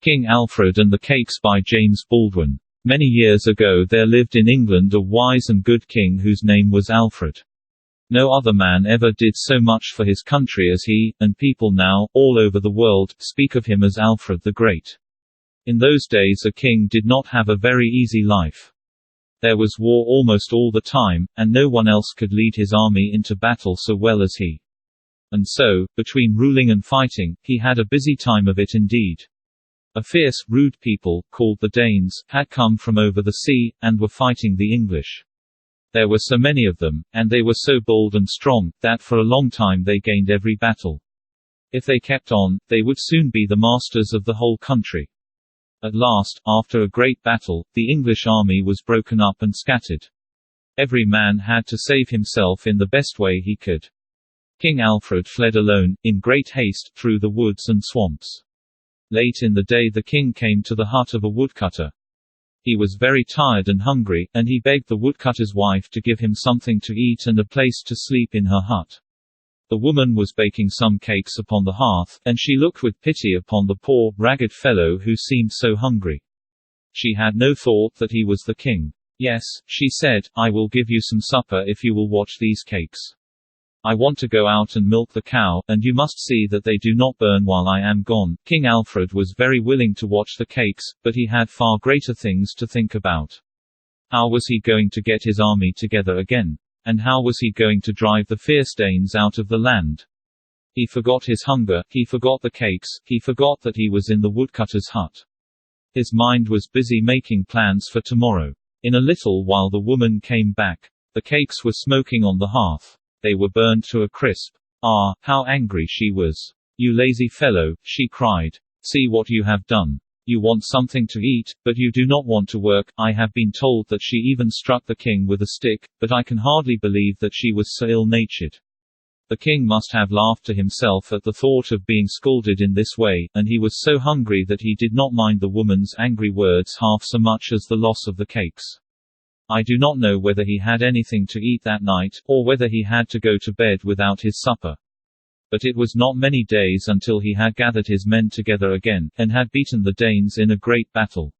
King Alfred and the Cakes by James Baldwin. Many years ago there lived in England a wise and good king whose name was Alfred. No other man ever did so much for his country as he, and people now, all over the world, speak of him as Alfred the Great. In those days a king did not have a very easy life. There was war almost all the time, and no one else could lead his army into battle so well as he. And so, between ruling and fighting, he had a busy time of it indeed. A fierce, rude people, called the Danes, had come from over the sea, and were fighting the English. There were so many of them, and they were so bold and strong, that for a long time they gained every battle. If they kept on, they would soon be the masters of the whole country. At last, after a great battle, the English army was broken up and scattered. Every man had to save himself in the best way he could. King Alfred fled alone, in great haste, through the woods and swamps. Late in the day the king came to the hut of a woodcutter. He was very tired and hungry, and he begged the woodcutter's wife to give him something to eat and a place to sleep in her hut. The woman was baking some cakes upon the hearth, and she looked with pity upon the poor, ragged fellow who seemed so hungry. She had no thought that he was the king. "Yes," she said, "I will give you some supper if you will watch these cakes. I want to go out and milk the cow, and you must see that they do not burn while I am gone." King Alfred was very willing to watch the cakes, but he had far greater things to think about. How was he going to get his army together again? And how was he going to drive the fierce Danes out of the land? He forgot his hunger, he forgot the cakes, he forgot that he was in the woodcutter's hut. His mind was busy making plans for tomorrow. In a little while the woman came back. The cakes were smoking on the hearth. They were burned to a crisp. Ah, how angry she was. "You lazy fellow," she cried. "See what you have done. You want something to eat, but you do not want to work." I have been told that she even struck the king with a stick, but I can hardly believe that she was so ill-natured. The king must have laughed to himself at the thought of being scolded in this way, and he was so hungry that he did not mind the woman's angry words half so much as the loss of the cakes. I do not know whether he had anything to eat that night, or whether he had to go to bed without his supper. But it was not many days until he had gathered his men together again, and had beaten the Danes in a great battle.